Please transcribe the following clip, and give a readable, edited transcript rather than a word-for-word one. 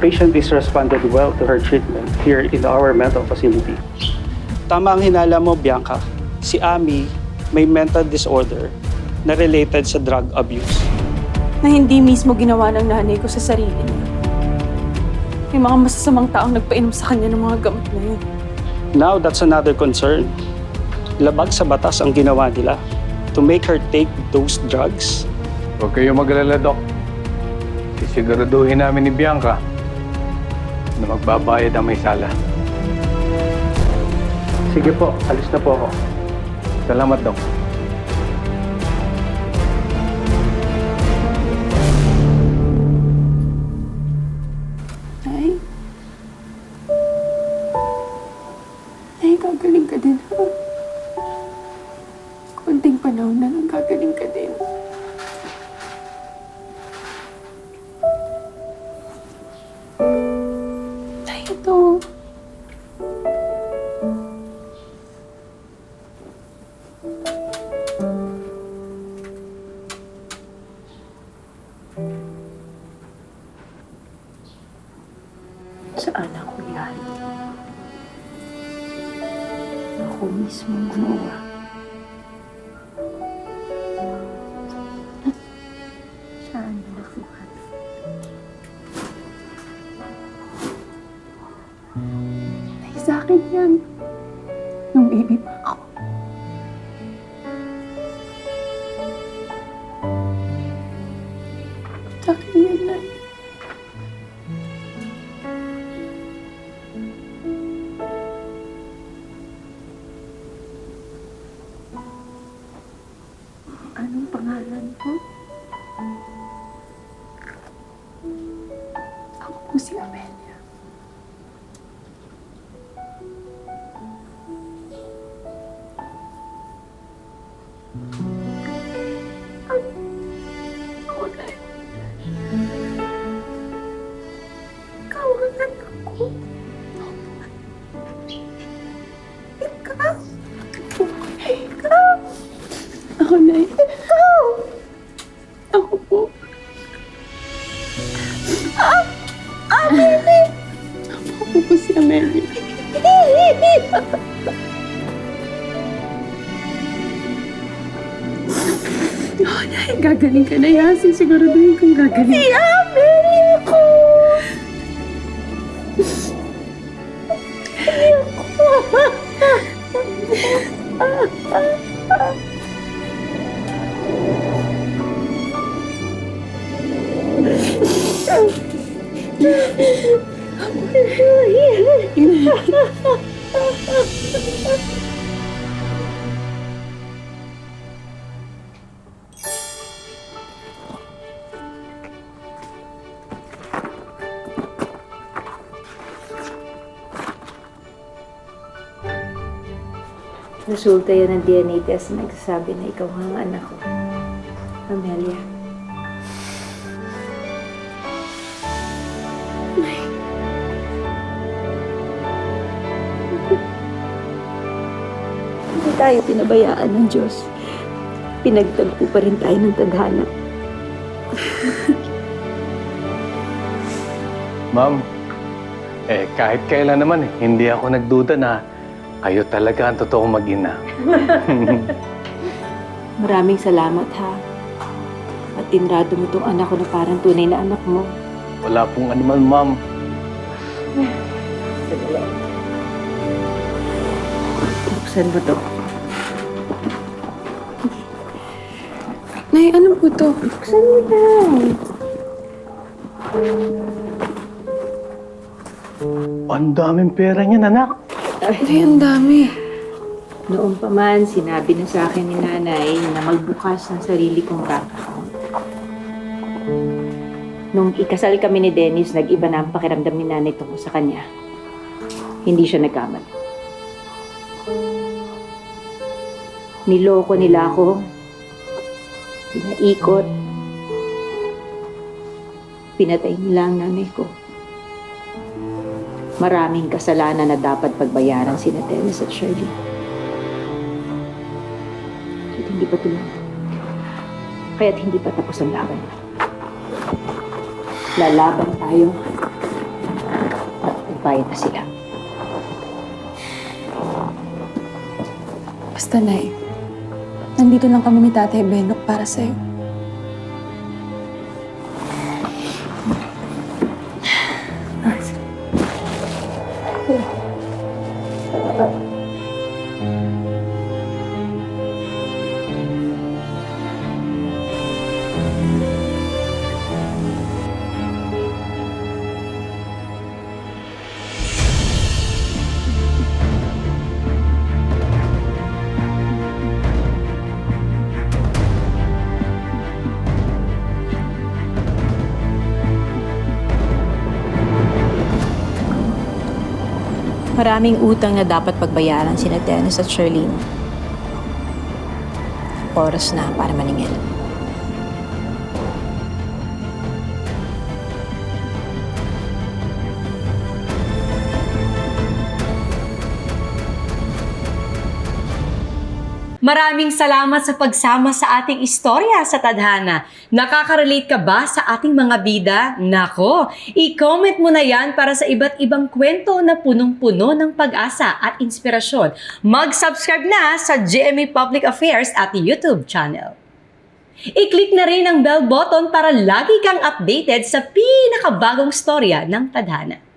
patient is responded well to her treatment here in our mental facility. Tama ang hinala mo, Bianca. Si Ami may mental disorder na related sa drug abuse. Na hindi mismo ginawa ng nanay ko sa sarili niya. May mga masasamang taong nagpainom sa kanya ng mga gamot na yun. Now, that's another concern. Labag sa batas ang ginawa nila to make her take those drugs. Huwag kayong mag-alala, Doc. Sisiguraduhin namin ni Bianca na magbabayad ang may sala. Sige po, alis na po ako. Salamat, Doc. Nay? Nay, gagaling ka din, ha? Konting panahon na lang gagaling ka din. Nay, ito. Sa anak ko yan. Ako mismo ang gumawa. Saan nasukat? Ay, sa akin yan. Nung baby pa ako. Sa akin yan, Nay. Anong pangalan mo? Ako po si Amelia. Ako na yun. Ikaw ang anak ko. Ikaw. Ikaw. Ako na yun. Ikaw! Ako po. Amelie! Ako po si Amelie. Oh, Nay, gagaling ka na yan. Siguraduhin kong gagaling. Si Amelie ako! Resulta yan ng DNA test na nagsasabi na ikaw ang anak ko, Amelia. Hindi tayo pinabayaan ng Diyos. Pinagtagpo pa rin tayo ng tadhana. Ma'am, kahit kailan naman hindi ako nagduda na kayo talaga ang totoong mag-ina. Maraming salamat, ha. At tinrado mo tong anak ko na parang tunay na anak mo. Wala pong anuman, ma'am. Sadali. Buksan mo to. Nay, ano po to? Buksan mo lang. Ang daming pera niyan, anak. Ay, ang dami. Noon pa man, sinabi na sa akin ni nanay na magbukas ng sarili kong bank account. Nung ikasal kami ni Dennis, nag-iba na ang pakiramdam ni nanay tungkol sa kanya. Hindi siya nagkamali. Niloko nila ako. Pinaikot. Pinatay nila ang nanay ko. Maraming kasalanan na dapat pagbayaran sina Dennis at Shirley. At hindi pa tuloy. Kaya't hindi pa tapos ang laban. Lalaban tayo magbayad na sila. Basta, Nay. Nandito lang kami ni Tatay Benok para sa'yo. Maraming utang na dapat pagbayaran sina Dennis at Charlene. Oras na para maningil. Maraming salamat sa pagsama sa ating istorya sa Tadhana. Nakaka-relate ka ba sa ating mga bida? Nako, i-comment mo na yan para sa iba't ibang kwento na punong-puno ng pag-asa at inspirasyon. Mag-subscribe na sa GMA Public Affairs at YouTube channel. I-click na rin ang bell button para lagi kang updated sa pinakabagong storya ng Tadhana.